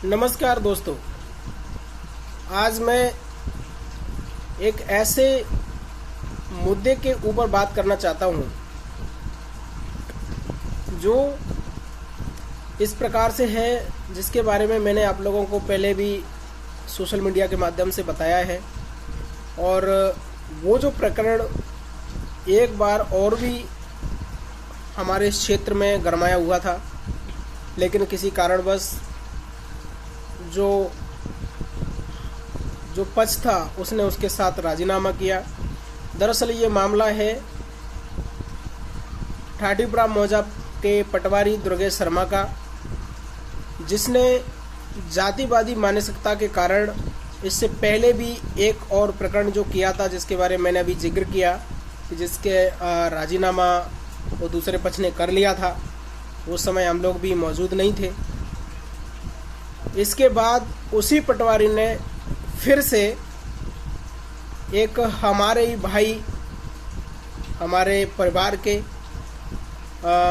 नमस्कार दोस्तों, आज मैं एक ऐसे मुद्दे के ऊपर बात करना चाहता हूँ जो इस प्रकार से है, जिसके बारे में मैंने आप लोगों को पहले भी सोशल मीडिया के माध्यम से बताया है। और वो जो प्रकरण एक बार और भी हमारे इस क्षेत्र में गरमाया हुआ था, लेकिन किसी कारणवश जो पक्ष था उसने उसके साथ राजीनामा किया। दरअसल ये मामला है ठाटीपुरा मौजा के पटवारी दुर्गेश शर्मा का, जिसने जातिवादी मानसिकता के कारण इससे पहले भी एक और प्रकरण जो किया था, जिसके बारे में मैंने अभी जिक्र किया, जिसके राजीनामा वो दूसरे पक्ष ने कर लिया था। उस समय हम लोग भी मौजूद नहीं थे। इसके बाद उसी पटवारी ने फिर से एक हमारे ही भाई, हमारे परिवार के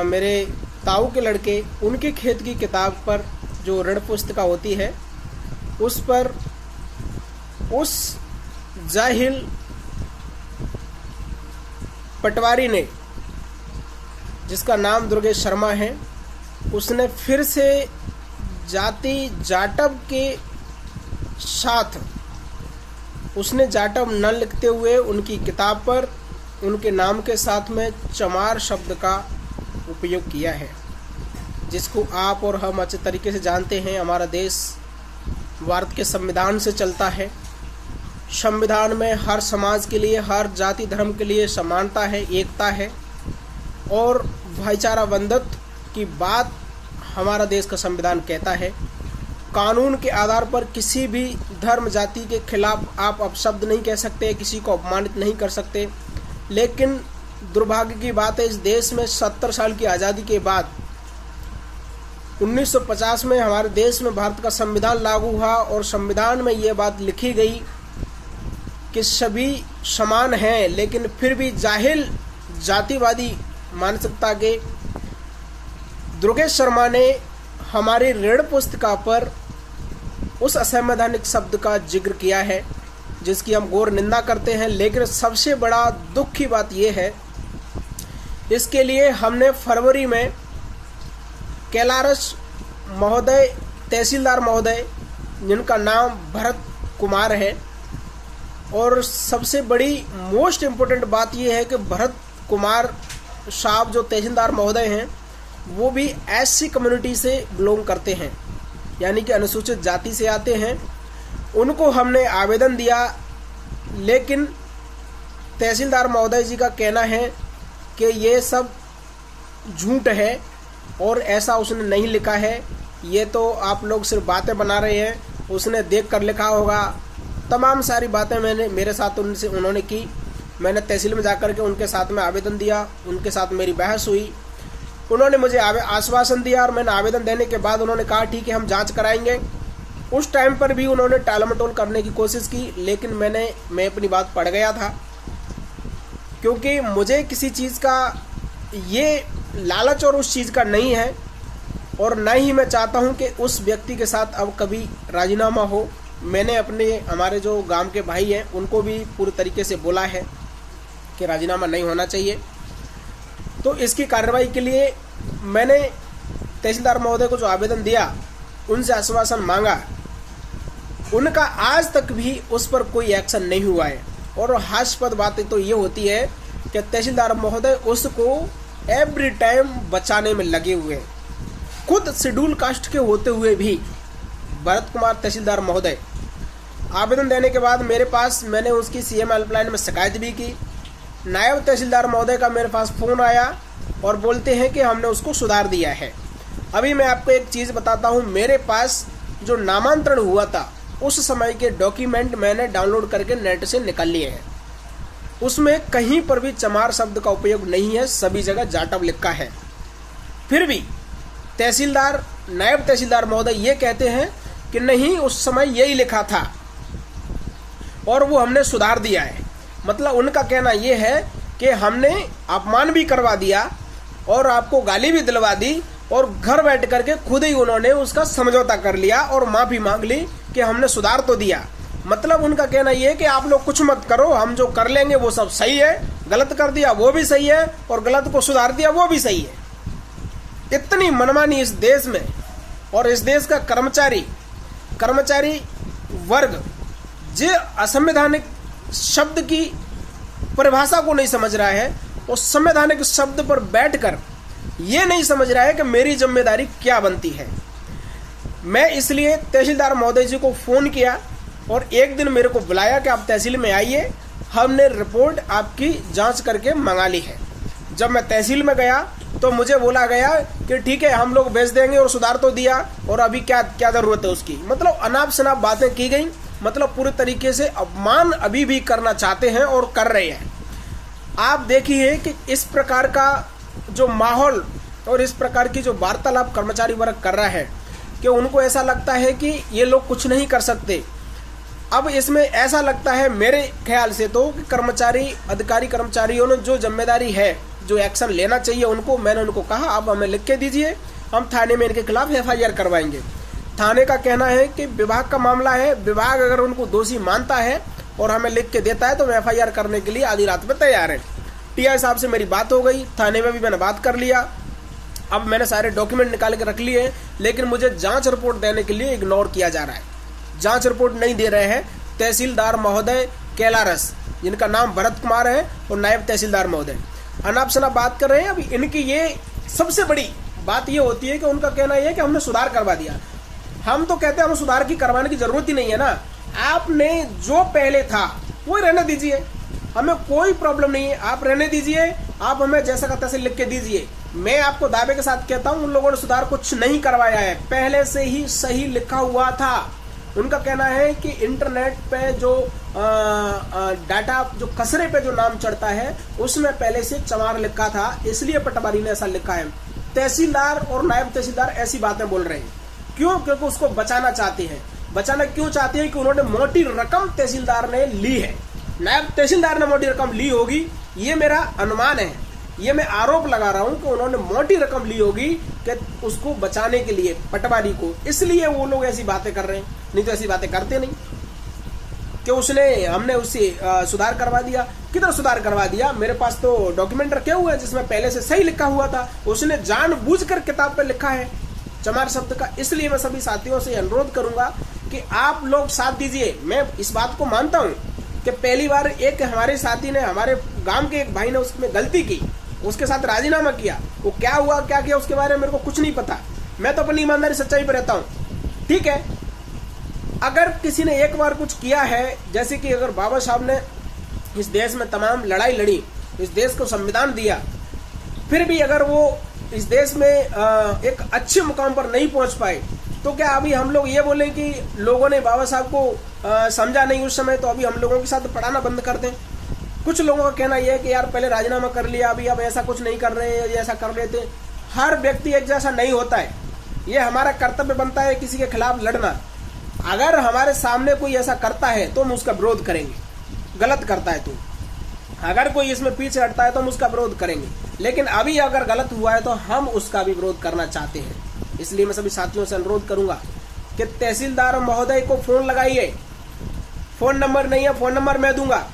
मेरे ताऊ के लड़के, उनके खेत की किताब पर जो ऋण पुस्तिका होती है, उस पर उस जाहिल पटवारी ने, जिसका नाम दुर्गेश शर्मा है, उसने फिर से जाति जाटव के साथ उसने जाटव न लिखते हुए उनकी किताब पर उनके नाम के साथ में चमार शब्द का उपयोग किया है, जिसको आप और हम अच्छे तरीके से जानते हैं। हमारा देश भारत के संविधान से चलता है। संविधान में हर समाज के लिए, हर जाति धर्म के लिए समानता है, एकता है और भाईचारा बंधुत्व की बात हमारा देश का संविधान कहता है। कानून के आधार पर किसी भी धर्म जाति के खिलाफ आप अपशब्द नहीं कह सकते, किसी को अपमानित नहीं कर सकते। लेकिन दुर्भाग्य की बात है, इस देश में 70 साल की आज़ादी के बाद 1950 में हमारे देश में भारत का संविधान लागू हुआ और संविधान में ये बात लिखी गई कि सभी समान हैं, लेकिन फिर भी जाहिल जातिवादी मानसिकता के दुर्गेश शर्मा ने हमारी ऋण पुस्तिका पर उस असंवैधानिक शब्द का जिक्र किया है, जिसकी हम घोर निंदा करते हैं। लेकिन सबसे बड़ा दुख की बात यह है, इसके लिए हमने फरवरी में कैलारस महोदय, तहसीलदार महोदय, जिनका नाम भरत कुमार है, और सबसे बड़ी मोस्ट इम्पोर्टेंट बात यह है कि भरत कुमार साहब जो तहसीलदार महोदय हैं, वो भी एससी कम्युनिटी से बिलोंग करते हैं, यानी कि अनुसूचित जाति से आते हैं। उनको हमने आवेदन दिया, लेकिन तहसीलदार महोदय जी का कहना है कि ये सब झूठ है और ऐसा उसने नहीं लिखा है, ये तो आप लोग सिर्फ बातें बना रहे हैं, उसने देख कर लिखा होगा। तमाम सारी बातें मेरे साथ उन्होंने की। मैंने तहसील में जाकर के उनके साथ में आवेदन दिया, उनके साथ मेरी बहस हुई। उन्होंने मुझे आश्वासन दिया और मैंने आवेदन देने के बाद उन्होंने कहा ठीक है, हम जांच कराएंगे। उस टाइम पर भी उन्होंने टालमटोल करने की कोशिश की, लेकिन मैं अपनी बात पढ़ गया था, क्योंकि मुझे किसी चीज़ का ये लालच और उस चीज़ का नहीं है, और न ही मैं चाहता हूं कि उस व्यक्ति के साथ अब कभी राजीनामा हो। मैंने हमारे जो गांव के भाई हैं उनको भी पूरी तरीके से बोला है कि राजीनामा नहीं होना चाहिए। तो इसकी कार्रवाई के लिए मैंने तहसीलदार महोदय को जो आवेदन दिया, उनसे आश्वासन मांगा। उनका आज तक भी उस पर कोई एक्शन नहीं हुआ है। और हास्यास्पद बातें तो ये होती है कि तहसीलदार महोदय उसको एवरी टाइम बचाने में लगे हुए हैं। खुद शेड्यूल कास्ट के होते हुए भी भरत कुमार तहसीलदार महोदय आवेदन देने के बाद मेरे पास, मैंने उसकी सीएम हेल्पलाइन में शिकायत भी की। नायब तहसीलदार महोदय का मेरे पास फ़ोन आया और बोलते हैं कि हमने उसको सुधार दिया है। अभी मैं आपको एक चीज़ बताता हूँ, मेरे पास जो नामांतरण हुआ था उस समय के डॉक्यूमेंट मैंने डाउनलोड करके नेट से निकाल लिए हैं। उसमें कहीं पर भी चमार शब्द का उपयोग नहीं है, सभी जगह जाटव लिखा है। फिर भी तहसीलदार, नायब तहसीलदार महोदय ये कहते हैं कि नहीं, उस समय यही लिखा था और वो हमने सुधार दिया है। मतलब उनका कहना यह है कि हमने अपमान भी करवा दिया और आपको गाली भी दिलवा दी, और घर बैठ करके खुद ही उन्होंने उसका समझौता कर लिया और माफी मांग ली कि हमने सुधार तो दिया। मतलब उनका कहना यह है कि आप लोग कुछ मत करो, हम जो कर लेंगे वो सब सही है, गलत कर दिया वो भी सही है और गलत को सुधार दिया वो भी सही है। इतनी मनमानी इस देश में, और इस देश का कर्मचारी वर्ग जो असंवैधानिक शब्द की परिभाषा को नहीं समझ रहा है, और संवैधानिक शब्द पर बैठकर ये नहीं समझ रहा है कि मेरी जिम्मेदारी क्या बनती है। मैं इसलिए तहसीलदार महोदय जी को फोन किया और एक दिन मेरे को बुलाया कि आप तहसील में आइए, हमने रिपोर्ट आपकी जांच करके मंगा ली है। जब मैं तहसील में गया तो मुझे बोला गया कि ठीक है हम लोग भेज देंगे और सुधार तो दिया, और अभी क्या क्या जरूरत है उसकी। मतलब अनाप शनाप बातें की गई, मतलब पूरे तरीके से अपमान अभी भी करना चाहते हैं और कर रहे हैं। आप देखिए कि इस प्रकार का जो माहौल और इस प्रकार की जो वार्तालाप कर्मचारी वर्ग कर रहा है कि उनको ऐसा लगता है कि ये लोग कुछ नहीं कर सकते। अब इसमें ऐसा लगता है मेरे ख्याल से तो कि कर्मचारियों ने जो जिम्मेदारी है, जो एक्शन लेना चाहिए उनको, मैंने उनको कहा आप हमें लिख के दीजिए, हम थाने में इनके खिलाफ FIR करवाएंगे। थाने का कहना है कि विभाग का मामला है, विभाग अगर उनको दोषी मानता है और हमें लिख के देता है तो हम FIR करने के लिए आधी रात में तैयार है। TI साहब से मेरी बात हो गई, थाने में भी मैंने बात कर लिया, अब मैंने सारे डॉक्यूमेंट निकाल के रख लिए हैं, लेकिन मुझे जांच रिपोर्ट देने के लिए इग्नोर किया जा रहा है। जांच रिपोर्ट नहीं दे रहे हैं तहसीलदार महोदय कैलारस, जिनका नाम भरत कुमार है, और नायब तहसीलदार महोदय अनाप शनाप बात कर रहे हैं। अभी इनकी ये सबसे बड़ी बात ये होती है कि उनका कहना यह है कि हमने सुधार करवा दिया। हम तो कहते हैं हमें सुधार की करवाने की जरूरत ही नहीं है ना, आपने जो पहले था वो रहने दीजिए, हमें कोई प्रॉब्लम नहीं है, आप रहने दीजिए, आप हमें जैसा का तैसे लिख के दीजिए। मैं आपको दावे के साथ कहता हूं उन लोगों ने सुधार कुछ नहीं करवाया है, पहले से ही सही लिखा हुआ था। उनका कहना है कि इंटरनेट पे जो डाटा जो कचरे पे जो नाम चढ़ता है उसमें पहले से चमार लिखा था, इसलिए पटवारी ने ऐसा लिखा है। तहसीलदार और नायब तहसीलदार ऐसी बातें बोल रहे हैं, क्यों? क्योंकि उसको बचाना चाहते हैं। बचाना क्यों चाहते हैं? कि उन्होंने मोटी रकम तहसीलदार ने ली है, नायब तहसीलदार ने मोटी रकम ली होगी, ये मेरा अनुमान है, ये मैं आरोप लगा रहा हूं कि उन्होंने मोटी रकम ली होगी कि उसको बचाने के लिए, पटवारी को, इसलिए वो लोग ऐसी बातें कर रहे हैं, नहीं तो ऐसी बातें करते नहीं। कि हमने उससे सुधार करवा दिया, किधर सुधार करवा दिया? मेरे पास तो डॉक्यूमेंट रखे हुए हैं जिसमें पहले से सही लिखा हुआ था, उसने जानबूझकर किताब पे लिखा है चमार शब्द का। इसलिए मैं सभी साथियों से अनुरोध करूंगा कि आप लोग साथ दीजिए। मैं इस बात को मानता हूं कि पहली बार एक हमारे साथी ने, हमारे गांव के एक भाई ने उसमें गलती की, उसके साथ राजीनामा किया, वो क्या हुआ क्या किया उसके बारे में मेरे को कुछ नहीं पता, मैं तो अपनी ईमानदारी सच्चाई पर रहता हूं। ठीक है, अगर किसी ने एक बार कुछ किया है, जैसे कि अगर बाबा साहब ने इस देश में तमाम लड़ाई लड़ी, इस देश को संविधान दिया, फिर भी अगर वो इस देश में एक अच्छे मुकाम पर नहीं पहुंच पाए, तो क्या अभी हम लोग ये बोलें कि लोगों ने बाबा साहब को समझा नहीं उस समय, तो अभी हम लोगों के साथ पढ़ाना बंद कर दें? कुछ लोगों का कहना यह है कि यार पहले राजीनामा कर लिया, अभी अब ऐसा कुछ नहीं कर रहे हैं, ऐसा कर रहे थे। हर व्यक्ति एक जैसा नहीं होता है, ये हमारा कर्तव्य बनता है किसी के खिलाफ लड़ना। अगर हमारे सामने कोई ऐसा करता है तो हम उसका विरोध करेंगे, गलत करता है तो। अगर कोई इसमें पीछे हटता है तो हम उसका विरोध करेंगे, लेकिन अभी अगर गलत हुआ है तो हम उसका भी विरोध करना चाहते हैं। इसलिए मैं सभी साथियों से अनुरोध करूंगा कि तहसीलदार महोदय को फोन लगाइए, फोन नंबर नहीं है, फोन नंबर मैं दूंगा,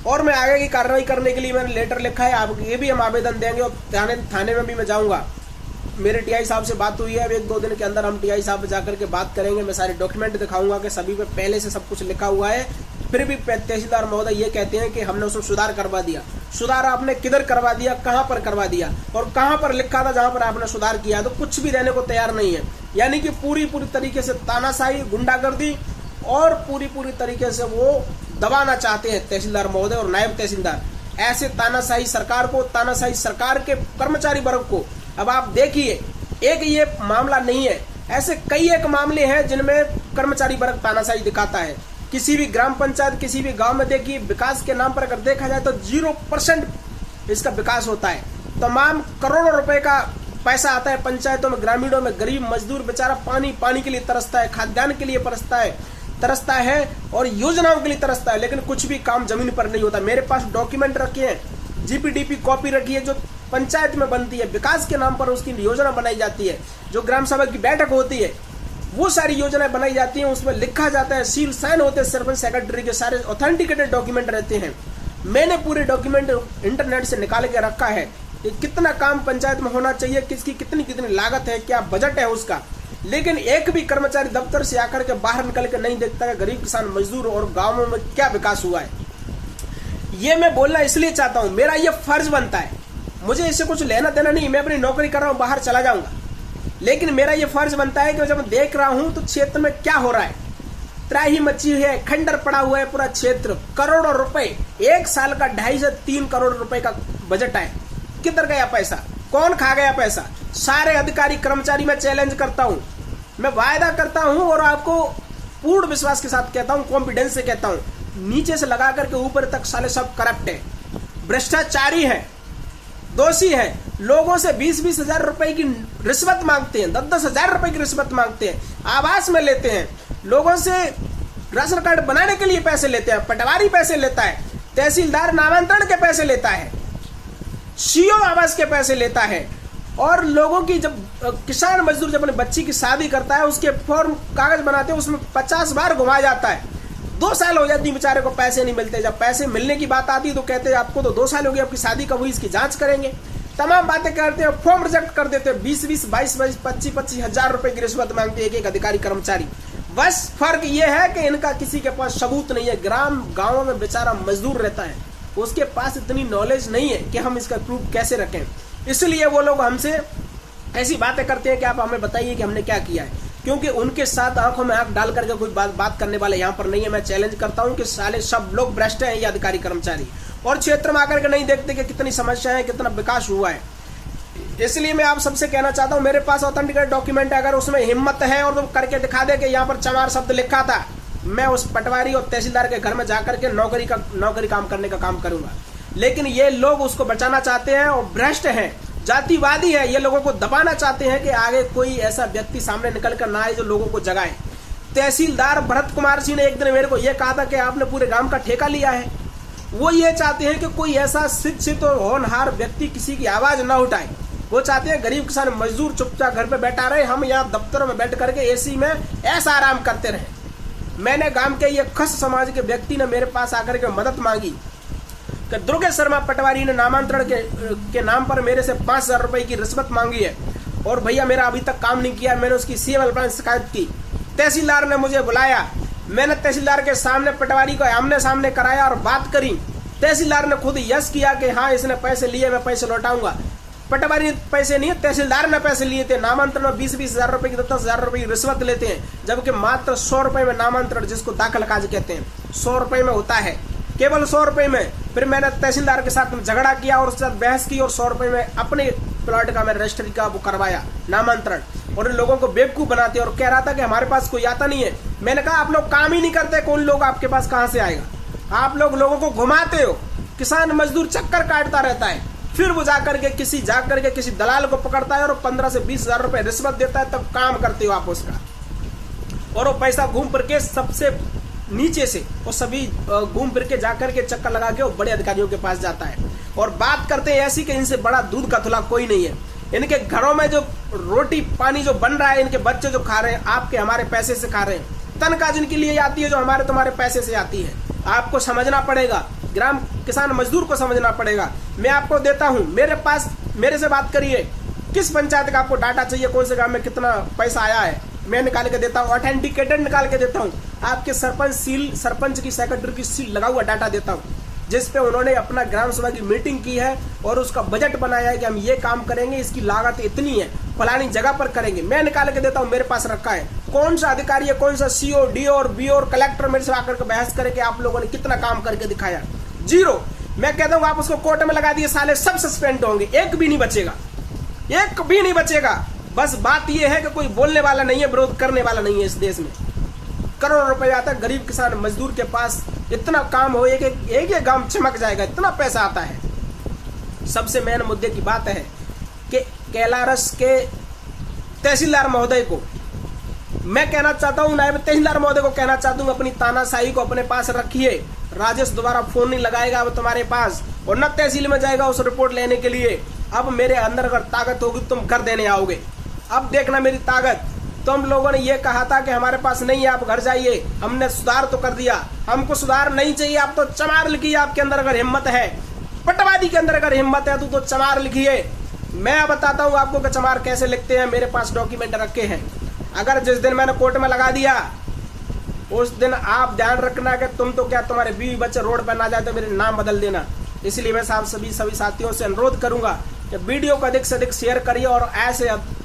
और मैं आगे की कार्रवाई करने के लिए मैंने लेटर लिखा है, आप ये भी हम आवेदन देंगे, और थाने में भी मैं जाऊंगा। मेरे TI साहब से बात हुई है, अब 1-2 दिन के अंदर हम TI साहब जाकर के बात करेंगे, मैं सारे डॉक्यूमेंट दिखाऊंगा कि सभी पे पहले से सब कुछ लिखा हुआ है। फिर भी तहसीलदार महोदय ये कहते हैं कि हमने उसमें सुधार करवा दिया। सुधार आपने किधर करवा दिया, कहां पर करवा दिया, और कहां पर लिखा था जहां पर आपने सुधार किया? तो कुछ भी देने को तैयार नहीं है। यानी कि पूरी तरीके से तानाशाही, गुंडागर्दी और पूरी तरीके से वो दबाना चाहते हैं तहसीलदार महोदय और नायब तहसीलदार। ऐसे तानाशाही सरकार को, तानाशाही सरकार के कर्मचारी वर्ग को, अब आप देखिए, एक ये मामला नहीं है, ऐसे कई एक मामले हैं जिनमें कर्मचारी वर्ग तानाशाही दिखाता है। किसी भी ग्राम पंचायत, किसी भी गांव में देखिए, विकास के नाम पर अगर देखा जाए तो 0% इसका विकास होता है। तमाम करोड़ों रुपए का पैसा आता है पंचायतों में, ग्रामीणों में। गरीब मजदूर बेचारा पानी के लिए तरसता है, खाद्यान्न के लिए तरसता है और योजनाओं के लिए तरसता है, लेकिन कुछ भी काम जमीन पर नहीं होता। मेरे पास डॉक्यूमेंट रखे हैं, GPDP कॉपी रखी है, जो पंचायत में बनती है, विकास के नाम पर उसकी योजना बनाई जाती है, जो ग्राम सभा की बैठक होती है वो सारी योजनाएं बनाई जाती हैं, उसमें लिखा जाता है, सील साइन होते हैं सरपंच सेक्रेटरी के, सारे ऑथेंटिकेटेड डॉक्यूमेंट रहते हैं। मैंने पूरे डॉक्यूमेंट इंटरनेट से निकाल के रखा है कि कितना काम पंचायत में होना चाहिए, किसकी कितनी कितनी लागत है, क्या बजट है उसका। लेकिन एक भी कर्मचारी दफ्तर से आकर के बाहर निकल के नहीं देखता है गरीब किसान मजदूर और गाँवों में क्या विकास हुआ है। ये मैं बोलना इसलिए चाहता हूँ, मेरा ये फर्ज बनता है, मुझे इससे कुछ लेना देना नहीं, मैं अपनी नौकरी कर रहा हूँ, बाहर चला जाऊंगा, लेकिन मेरा ये फर्ज बनता है कि जब देख रहा हूं तो क्षेत्र में क्या हो रहा है, त्राही मची हुई है, खंडर पड़ा हुआ है पूरा क्षेत्र, करोड़ों रुपए, एक साल का 2.5 से 3 करोड़ रुपए का बजट है, किधर गया पैसा, कौन खा गया पैसा। सारे अधिकारी कर्मचारी मैं चैलेंज करता हूं, मैं वायदा करता हूं और आपको पूर्ण विश्वास के साथ कहता हूं, कॉन्फिडेंस से कहता हूं, नीचे से लगा करके ऊपर तक साले सब करप्ट है, भ्रष्टाचारी है, दोषी है, लोगों से 20-20 हजार रुपए की रिश्वत मांगते हैं, 10-10 हजार रुपए की रिश्वत मांगते हैं, आवास में लेते हैं, लोगों से राशन कार्ड बनाने के लिए पैसे लेते हैं, पटवारी पैसे लेता है, तहसीलदार नामांतरण के पैसे लेता है, सीओ आवास के पैसे लेता है, और लोगों की जब किसान मजदूर जब अपने बच्ची की शादी करता है उसके फॉर्म कागज बनाते हैं, उसमें 50 बार घुमाया जाता है, 2 साल हो जाती, बेचारे को पैसे नहीं मिलते। जब पैसे मिलने की बात आती है तो कहते हैं आपको तो 2 साल हो गए, आपकी शादी कब हुई, इसकी जांच करेंगे, तमाम बातें करते हैं, फॉर्म रिजेक्ट कर देते हैं, 20-20, 22-22, 25-25 हजार रुपए की रिश्वत मांगते हैं एक अधिकारी कर्मचारी। बस फर्क यह है कि इनका किसी के पास सबूत नहीं है, गाँव में बेचारा मजदूर रहता है, उसके पास इतनी नॉलेज नहीं है कि हम इसका प्रूफ कैसे रखें, इसलिए वो लोग हमसे ऐसी बातें करते हैं कि आप हमें बताइए कि हमने क्या किया है, क्योंकि उनके साथ आंखों में आंख डाल करके कोई बात करने वाले यहाँ पर नहीं है। मैं चैलेंज करता हूँ कि साले सब लोग भ्रष्ट हैं, ये अधिकारी कर्मचारी, और क्षेत्र में आकर के नहीं देखते कि कितनी समस्या है, कितना विकास हुआ है। इसलिए मैं आप सबसे कहना चाहता हूँ, मेरे पास ऑथेंटिकेट डॉक्यूमेंट है, अगर उसमें हिम्मत है और तो करके दिखा दे कि यहाँ पर चमार शब्द लिखा था, मैं उस पटवारी और तहसीलदार के घर में जाकर के नौकरी काम करने का काम करूंगा। लेकिन ये लोग उसको बचाना चाहते हैं और भ्रष्ट हैं, जातिवादी है, ये लोगों को दबाना चाहते हैं कि आगे कोई ऐसा व्यक्ति सामने निकल कर ना आए जो लोगों को जगाए। तहसीलदार भरत कुमार सिंह ने एक दिन मेरे को यह कहा था कि आपने पूरे गांव का ठेका लिया है। वो ये चाहते हैं कि कोई ऐसा शिक्षित और होनहार व्यक्ति किसी की आवाज ना उठाए, वो चाहते हैं गरीब किसान मजदूर चुपचाप घर पे बैठा रहे, हम यहाँ दफ्तरों में बैठ करके एसी में ऐसा आराम करते रहे। मैंने गांव के ये खस समाज के व्यक्ति ने मेरे पास आकर के मदद मांगी कि दुर्गेश शर्मा पटवारी ने नामांतरण के नाम पर मेरे से 5,000 रुपए की रिश्वत मांगी है और भैया मेरा अभी तक काम नहीं किया। मैंने उसकी सीएम हेल्पलाइन शिकायत की, तहसीलदार ने मुझे बुलाया, मैंने तहसीलदार के सामने पटवारी को आमने सामने कराया और बात करी। तहसीलदार ने खुद यस किया कि हाँ इसने पैसे लिए, मैं पैसे लौटाऊंगा। पटवारी ने पैसे नहीं, तहसीलदार ने पैसे लिए थे। नामांतरण में 20-20 हजार रुपए की 10-10 हजार रुपए की रिश्वत लेते हैं, जबकि मात्र 100 रुपए में नामांतरण, जिसको दाखिल काज कहते हैं, 100 रुपए में होता है, केवल 100 रुपए में। फिर मैंने तहसीलदार के साथ झगड़ा किया और उसके साथ बहस की और 100 रुपए में अपने प्लॉट का मैंने रजिस्ट्री का वो करवाया नामांतरण, और इन लोगों को बेवकूफ बनाते और कह रहा था कि हमारे पास कोई आता नहीं है। मैंने कहा आप लोग काम ही नहीं करते, कौन लोग आपके पास कहां से आएगा, आप लोग लोगों को घुमाते हो, किसान मजदूर चक्कर काटता रहता है, फिर वो जाकर के किसी दलाल को पकड़ता है और 15 से 20 हजार रुपए रिश्वत देता है, तब काम करते हो आप उसका। और वो पैसा घूम फिर के सबसे नीचे से वो सभी घूम फिर के जाकर के चक्कर लगा के वो बड़े अधिकारियों के पास जाता है और बात करते हैं ऐसी कि इनसे बड़ा दूध का थुला कोई नहीं है। इनके घरों में जो रोटी पानी जो बन रहा है, इनके बच्चे जो खा रहे हैं आपके हमारे पैसे से खा रहे हैं, तनख्वाह जिनके लिए आती है जो हमारे तुम्हारे पैसे से आती है। आपको समझना पड़ेगा, ग्राम किसान मजदूर को समझना पड़ेगा। मैं आपको देता हूं, मेरे से बात करिए, किस पंचायत का आपको डाटा चाहिए, कौन से गांव में कितना पैसा आया है, मैं निकाल के देता हूं, ऑथेंटिकेटेड निकाल के देता हूं। आपके सरपंच की सेक्रेटरी की सील लगा हुआ डाटा देता हूं, जिसपे उन्होंने अपना ग्राम सभा की मीटिंग की है और उसका बजट बनाया है कि हम ये काम करेंगे, इसकी लागत इतनी है, फलानी जगह पर करेंगे। मैं निकाल के देता हूं, मेरे पास रखा है। कौन सा अधिकारी है, कौन सा सीओ, डीओ और बीओ और कलेक्टर मेरे से आकर के बहस करे कि आप लोगों ने कितना काम करके दिखाया? जीरो। मैं कहता हूं आप उसको कोर्ट में लगा दिए, साले सब सस्पेंड होंगे, एक भी नहीं बचेगा, एक भी नहीं बचेगा। बस बात यह है कि कोई बोलने वाला नहीं है, विरोध करने वाला नहीं है। इस देश में करोड़ों रुपए आता है, गरीब किसान मजदूर के पास इतना काम हो, एक गांव चमक जाएगा, इतना पैसा आता है। सबसे मेन मुद्दे की बात है कि कैलारस के तहसीलदार महोदय को मैं कहना चाहता हूं, नायब तहसीलदार महोदय को कहना चाहता हूं, अपनी तानाशाही को अपने पास रखिए। राजेश दोबारा फोन नहीं लगाएगा अब तुम्हारे पास, और न तहसील में जाएगा उस रिपोर्ट लेने के लिए। अब मेरे अंदर अगर ताकत होगी तुम घर देने आओगे। अब देखना मेरी ताकत। तुम लोगों ने ये कहा था कि हमारे पास नहीं है, आप घर जाइए, हमने सुधार तो कर दिया। हमको सुधार नहीं चाहिए, आप तो चमार लिखिए। आपके अंदर अगर हिम्मत है, पटवादी के अंदर अगर हिम्मत है तो चमार लिखिए। मैं बताता हूँ आपको कि चमार कैसे लिखते हैं, मेरे पास डॉक्यूमेंट रखे हैं। अगर जिस दिन मैंने कोर्ट में लगा दिया उस दिन आप ध्यान रखना कि तुम तो क्या, तुम्हारे बीवी बच्चे रोड पर ना जाए तो मेरे नाम बदल देना। इसलिए मैं सभी साथियों से अनुरोध करूंगा कि वीडियो को अधिक से अधिक शेयर करिए और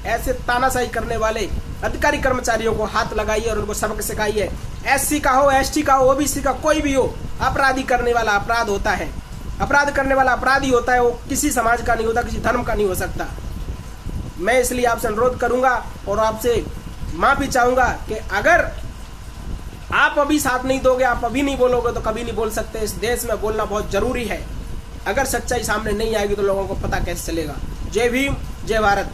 ऐसे तानाशाही करने वाले अधिकारी कर्मचारियों को हाथ लगाइए और उनको सबक सिखाइए। SC का हो, ST का हो, OBC का कोई भी हो, अपराधी करने वाला अपराध होता है, अपराध करने वाला अपराधी होता है। वो किसी समाज का नहीं होता, किसी धर्म का नहीं हो सकता। मैं इसलिए आपसे अनुरोध करूंगा और आपसे माफी चाहूंगा कि अगर आप अभी साथ नहीं दोगे, आप अभी नहीं बोलोगे तो कभी नहीं बोल सकते। इस देश में बोलना बहुत जरूरी है। अगर सच्चाई सामने नहीं आएगी तो लोगों को पता कैसे चलेगा। जय भीम, जय भारत।